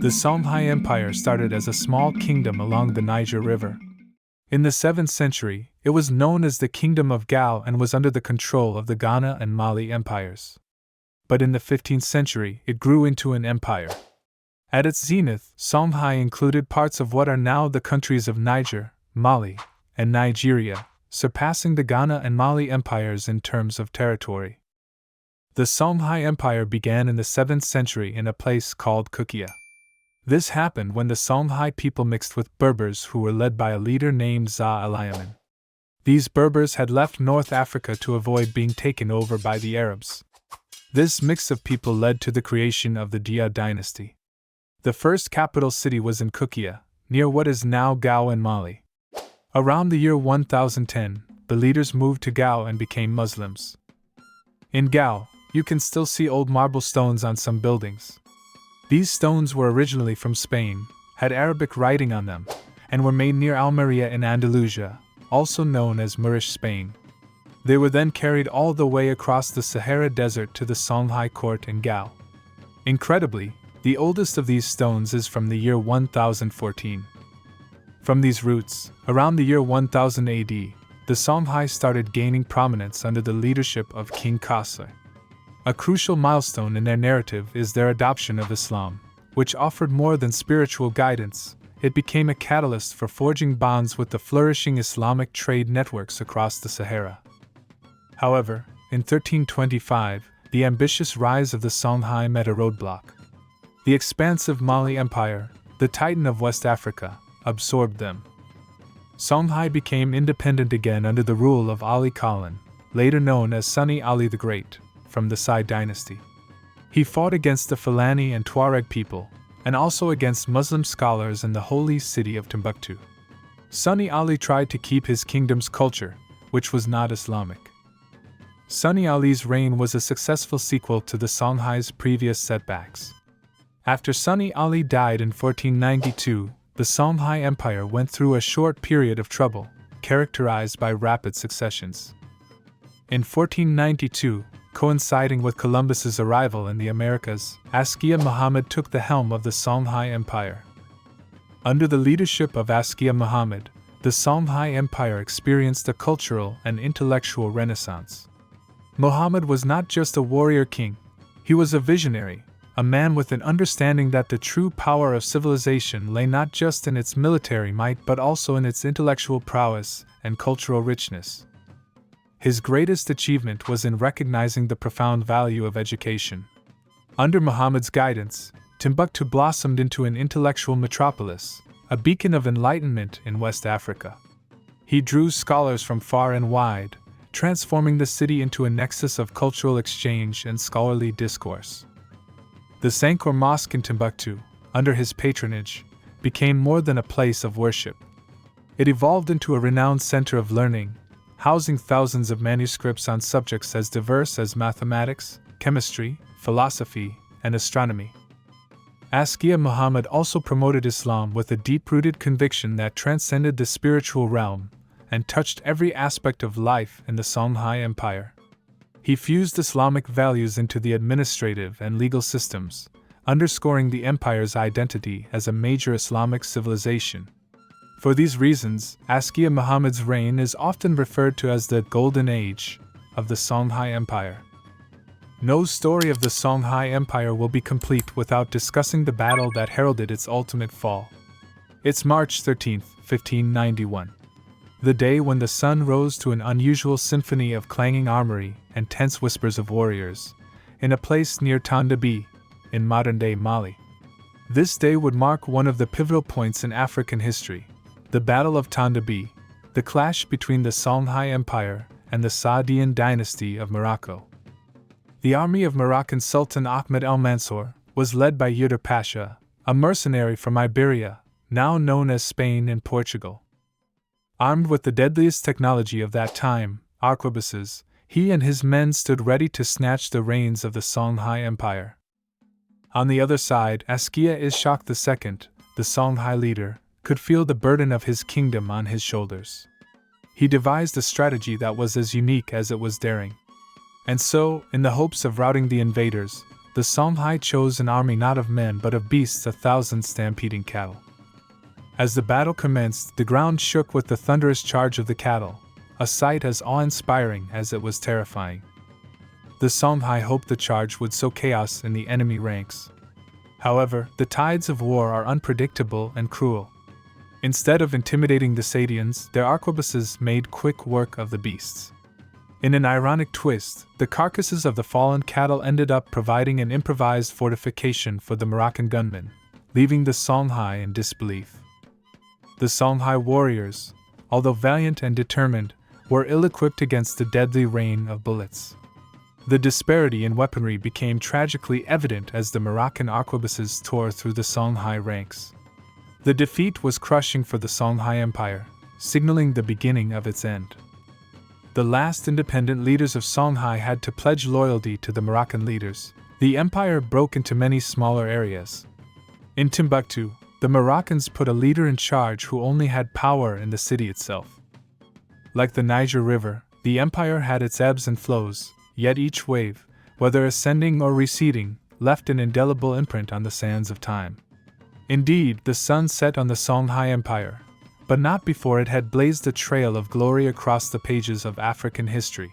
The Songhai Empire started as a small kingdom along the Niger River. In the 7th century, it was known as the Kingdom of Gao and was under the control of the Ghana and Mali empires. But in the 15th century, it grew into an empire. At its zenith, Songhai included parts of what are now the countries of Niger, Mali, and Nigeria, surpassing the Ghana and Mali empires in terms of territory. The Songhai Empire began in the 7th century in a place called Kukia. This happened when the Songhai people mixed with Berbers who were led by a leader named Za al-Yaman. These Berbers had left North Africa to avoid being taken over by the Arabs. This mix of people led to the creation of the Diop dynasty. The first capital city was in Kukia, near what is now Gao in Mali. Around the year 1010, the leaders moved to Gao and became Muslims. In Gao, you can still see old marble stones on some buildings. These stones were originally from Spain, had Arabic writing on them, and were made near Almeria in Andalusia, also known as Moorish Spain. They were then carried all the way across the Sahara Desert to the Songhai court in Gao. Incredibly, the oldest of these stones is from the year 1014. From these roots, around the year 1000 AD, the Songhai started gaining prominence under the leadership of King Cheikh. A crucial milestone in their narrative is their adoption of Islam, which offered more than spiritual guidance. It became a catalyst for forging bonds with the flourishing Islamic trade networks across the Sahara. However, in 1325, the ambitious rise of the Songhai met a roadblock. The expansive Mali Empire, the titan of West Africa, absorbed them. Songhai became independent again under the rule of Ali Khalin, later known as Sunni Ali the Great, from the Sai dynasty. He fought against the Fulani and Tuareg people, and also against Muslim scholars in the holy city of Timbuktu. Sunni Ali tried to keep his kingdom's culture, which was not Islamic. Sunni Ali's reign was a successful sequel to the Songhai's previous setbacks. After Sunni Ali died in 1492, the Songhai Empire went through a short period of trouble, characterized by rapid successions. In 1492, coinciding with Columbus's arrival in the Americas, Askia Muhammad took the helm of the Songhai Empire. Under the leadership of Askia Muhammad, the Songhai Empire experienced a cultural and intellectual renaissance. Muhammad was not just a warrior king, he was a visionary, a man with an understanding that the true power of civilization lay not just in its military might but also in its intellectual prowess and cultural richness. His greatest achievement was in recognizing the profound value of education. Under Muhammad's guidance, Timbuktu blossomed into an intellectual metropolis, a beacon of enlightenment in West Africa. He drew scholars from far and wide, transforming the city into a nexus of cultural exchange and scholarly discourse. The Sankor Mosque in Timbuktu, under his patronage, became more than a place of worship. It evolved into a renowned center of learning, housing thousands of manuscripts on subjects as diverse as mathematics, chemistry, philosophy, and astronomy. Askia Muhammad also promoted Islam with a deep-rooted conviction that transcended the spiritual realm and touched every aspect of life in the Songhai Empire. He fused Islamic values into the administrative and legal systems, underscoring the empire's identity as a major Islamic civilization. For these reasons, Askia Muhammad's reign is often referred to as the Golden Age of the Songhai Empire. No story of the Songhai Empire will be complete without discussing the battle that heralded its ultimate fall. It's March 13, 1591. The day when the sun rose to an unusual symphony of clanging armory and tense whispers of warriors, in a place near Tondabi, in modern-day Mali. This day would mark one of the pivotal points in African history, the Battle of Tondabi, the clash between the Songhai Empire and the Saadian dynasty of Morocco. The army of Moroccan Sultan Ahmed el-Mansur was led by Yuter Pasha, a mercenary from Iberia, now known as Spain and Portugal. Armed with the deadliest technology of that time, arquebuses, he and his men stood ready to snatch the reins of the Songhai Empire. On the other side, Askia Ishaq II, the Songhai leader, could feel the burden of his kingdom on his shoulders. He devised a strategy that was as unique as it was daring. And so, in the hopes of routing the invaders, the Songhai chose an army not of men but of beasts, 1,000 stampeding cattle. As the battle commenced, the ground shook with the thunderous charge of the cattle, a sight as awe-inspiring as it was terrifying. The Songhai hoped the charge would sow chaos in the enemy ranks. However, the tides of war are unpredictable and cruel. Instead of intimidating the Sadians, their arquebuses made quick work of the beasts. In an ironic twist, the carcasses of the fallen cattle ended up providing an improvised fortification for the Moroccan gunmen, leaving the Songhai in disbelief. The Songhai warriors, although valiant and determined, were ill-equipped against the deadly rain of bullets. The disparity in weaponry became tragically evident as the Moroccan arquebuses tore through the Songhai ranks. The defeat was crushing for the Songhai Empire, signaling the beginning of its end. The last independent leaders of Songhai had to pledge loyalty to the Moroccan leaders. The empire broke into many smaller areas. In Timbuktu, the Moroccans put a leader in charge who only had power in the city itself. Like the Niger River, the empire had its ebbs and flows, yet each wave, whether ascending or receding, left an indelible imprint on the sands of time. Indeed, the sun set on the Songhai Empire, but not before it had blazed a trail of glory across the pages of African history.